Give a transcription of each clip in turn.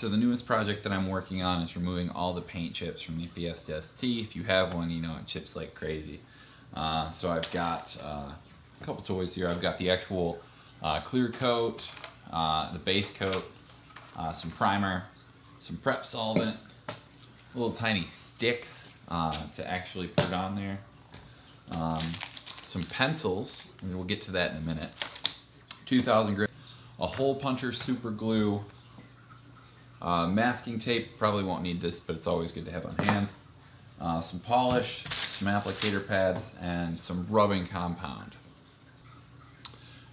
So the newest project that I'm working on is removing all the paint chips from the Fiesta ST. If you have one, you know it chips like crazy. So I've got a couple toys here. I've got the actual clear coat, the base coat, some primer, some prep solvent, little tiny sticks to actually put on there, some pencils, and we'll get to that in a minute, 2000 grit, a hole puncher, super glue, masking tape, probably won't need this, but it's always good to have on hand, some polish, some applicator pads, and some rubbing compound.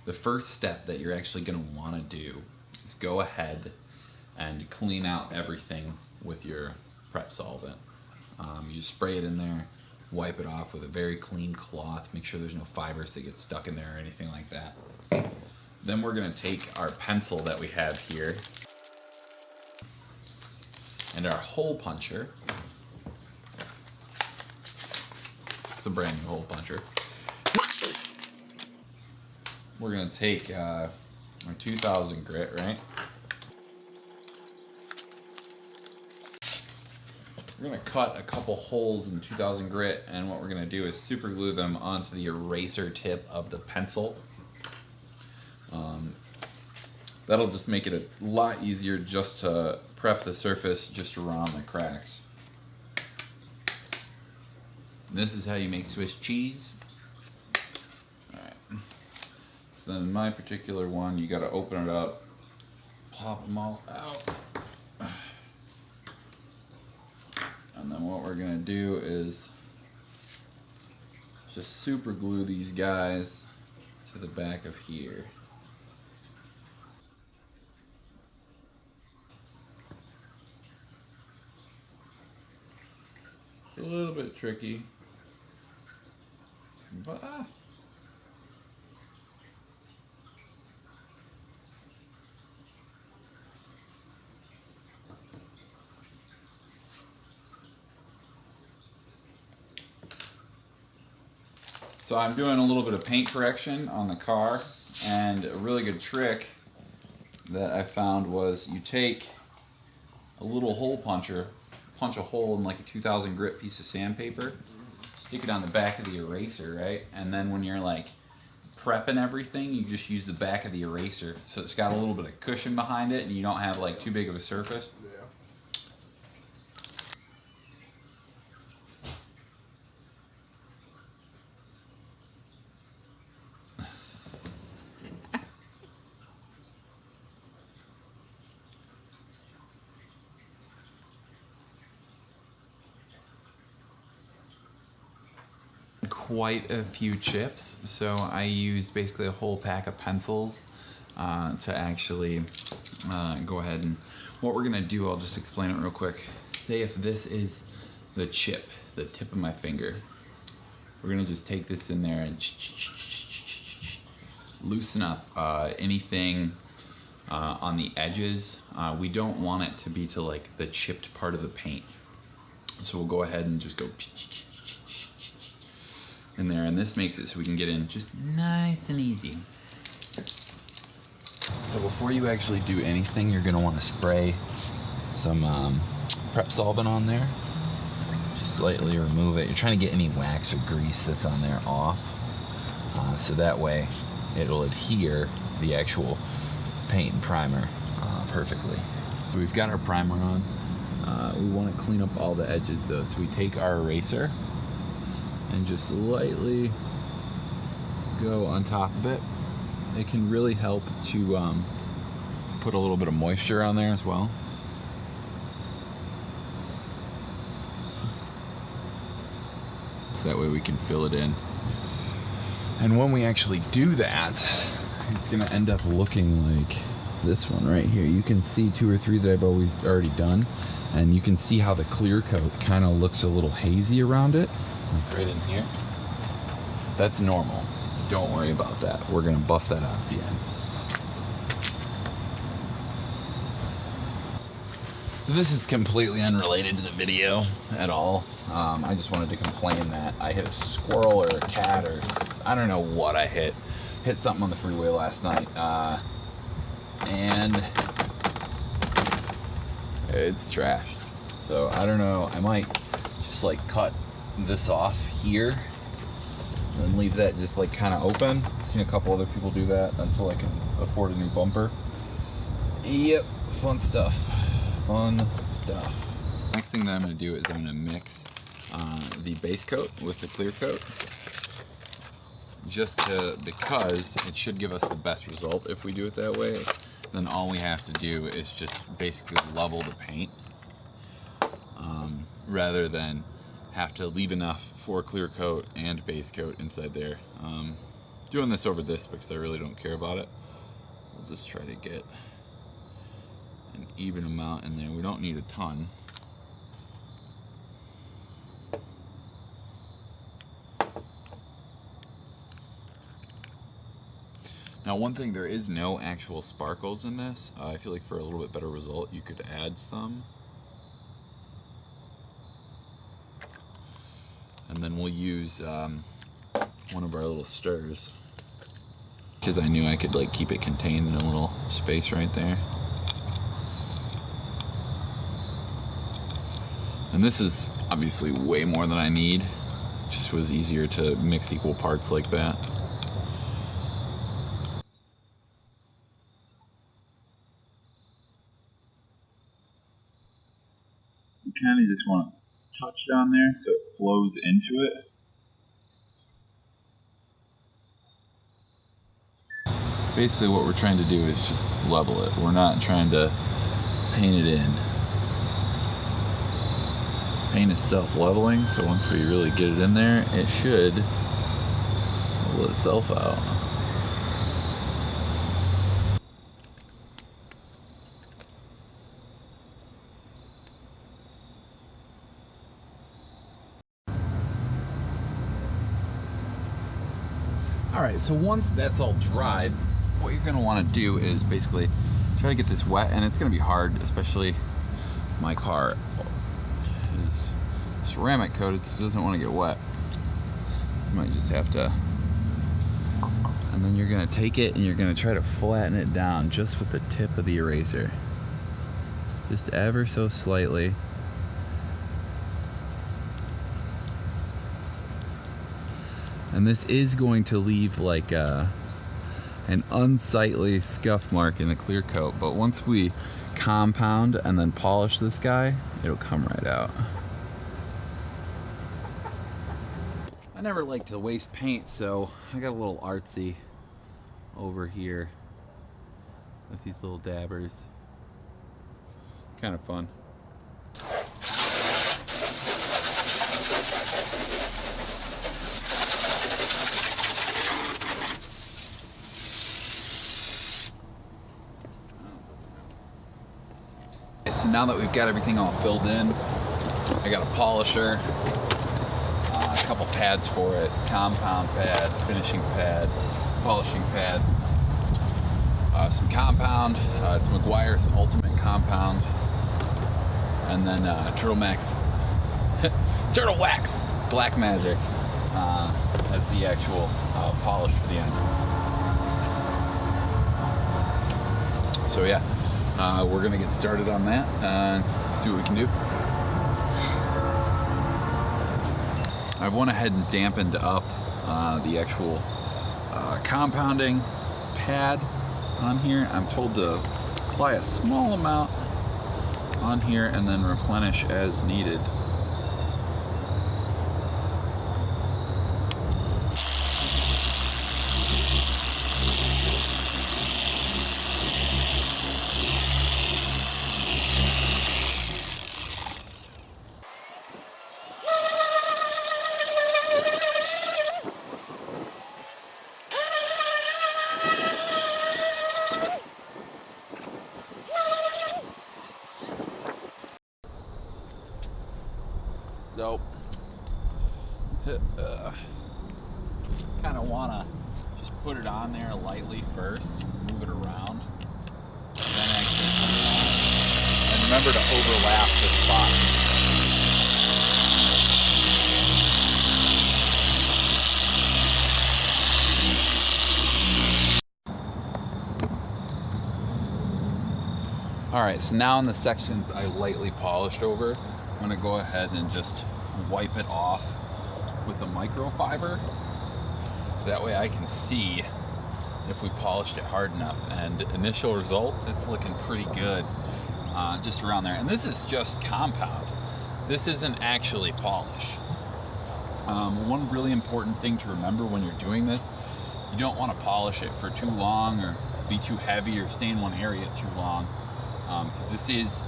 The first step that you're actually going to want to do is go ahead and clean out everything with your prep solvent. You just spray it in there, wipe it off with a very clean cloth, make sure there's no fibers that get stuck in there or anything like that. Then we're going to take our pencil that we have here and our hole puncher. It's a brand new hole puncher. We're going to take our 2000 grit, right? We're going to cut a couple holes in 2000 grit, and what we're going to do is super glue them onto the eraser tip of the pencil. That'll just make it a lot easier just to prep the surface just around the cracks. This is how you make Swiss cheese. Alright. So then in my particular one, you got to open it up, pop them all out. And then what we're going to do is just super glue these guys to the back of here. A little bit tricky, but so I'm doing a little bit of paint correction on the car, and a really good trick that I found was you take a little hole puncher, punch a hole in like a 2000 grit piece of sandpaper, stick it on the back of the eraser, right? And then when you're like prepping everything, you just use the back of the eraser, so it's got a little bit of cushion behind it and you don't have like too big of a surface. Quite a few chips, so I used basically a whole pack of pencils to actually go ahead, and what we're gonna do, I'll just explain it real quick. Say if this is the chip, the tip of my finger, we're gonna just take this in there and loosen up anything on the edges. We don't want it to be to like the chipped part of the paint, so we'll go ahead and just go in there, and this makes it so we can get in just nice and easy. So before you actually do anything, you're gonna wanna spray some prep solvent on there. Just slightly remove it. You're trying to get any wax or grease that's on there off. So that way it'll adhere the actual paint and primer perfectly. So we've got our primer on. We wanna clean up all the edges though. So we take our eraser and just lightly go on top of it. It can really help to put a little bit of moisture on there as well. So that way we can fill it in. And when we actually do that, it's gonna end up looking like this one right here. You can see 2 or 3 that I've already done, and you can see how the clear coat kind of looks a little hazy around it. Like right in here. That's normal. Don't worry about that. We're gonna buff that out at the end. So this is completely unrelated to the video at all. I just wanted to complain that I hit a squirrel or a cat or I don't know what I hit. Hit something on the freeway last night. And it's trashed. So I don't know, I might just like cut this off here and leave that just like kind of open. I've seen a couple other people do that until I can afford a new bumper. Yep, fun stuff. Fun stuff. Next thing that I'm going to do is I'm going to mix the base coat with the clear coat, because it should give us the best result if we do it that way. Then all we have to do is just basically level the paint, rather than have to leave enough for clear coat and base coat inside there. Doing this over this because I really don't care about it. We'll just try to get an even amount in there. We don't need a ton. Now, one thing, there is no actual sparkles in this. I feel like for a little bit better result, you could add some. And then we'll use one of our little stirrers, because I knew I could like keep it contained in a little space right there. And this is obviously way more than I need. Just was easier to mix equal parts like that. You kind of just want to touch it on there so it flows into it. Basically what we're trying to do is just level it. We're not trying to paint it in. Paint is self-leveling, so once we really get it in there, it should level itself out. Alright, so once that's all dried, what you're going to want to do is basically try to get this wet, and it's going to be hard, especially my car is ceramic coated, so it doesn't want to get wet. You might just have to, and then you're going to take it and you're going to try to flatten it down just with the tip of the eraser. Just ever so slightly. And this is going to leave like an unsightly scuff mark in the clear coat, but once we compound and then polish this guy, it'll come right out. I never like to waste paint, so I got a little artsy over here with these little dabbers. Kind of fun. So now that we've got everything all filled in, I got a polisher, a couple pads for it, compound pad, finishing pad, polishing pad, some compound, it's Meguiar's Ultimate Compound, and then Turtle Wax Black Magic as the actual polish for the end. So yeah. We're gonna get started on that and see what we can do. I've went ahead and dampened up the actual compounding pad on here. I'm told to apply a small amount on here and then replenish as needed. So, kind of want to just put it on there lightly first, move it around, and then actually put it on. And remember to overlap the spot. All right, so now in the sections I lightly polished over, I'm gonna go ahead and just wipe it off with a microfiber, so that way I can see if we polished it hard enough. And initial results, it's looking pretty good, just around there. And this is just compound. This isn't actually polish. One really important thing to remember when you're doing this, you don't want to polish it for too long or be too heavy or stay in one area too long, because this is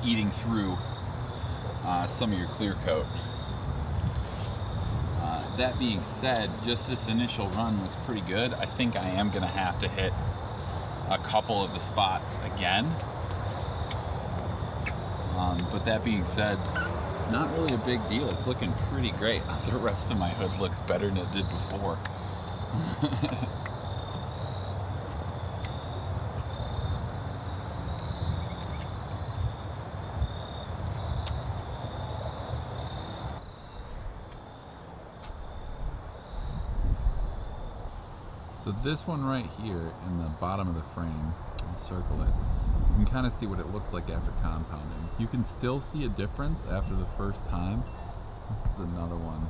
eating through some of your clear coat. That being said, just this initial run looks pretty good. I think I am going to have to hit a couple of the spots again. But that being said, not really a big deal. It's looking pretty great. The rest of my hood looks better than it did before. So this one right here in the bottom of the frame, I'll circle it. You can kind of see what it looks like after compounding. You can still see a difference after the first time. This is another one.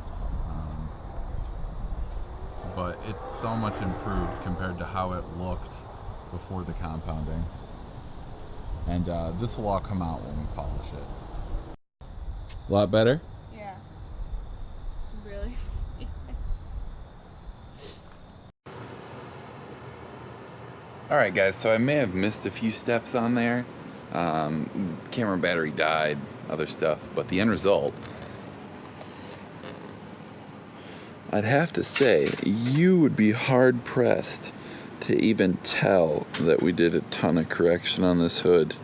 But it's so much improved compared to how it looked before the compounding. And this will all come out when we polish it. A lot better? Yeah. Really. Alright guys, so I may have missed a few steps on there. Camera battery died, other stuff, but the end result, I'd have to say, you would be hard pressed to even tell that we did a ton of correction on this hood.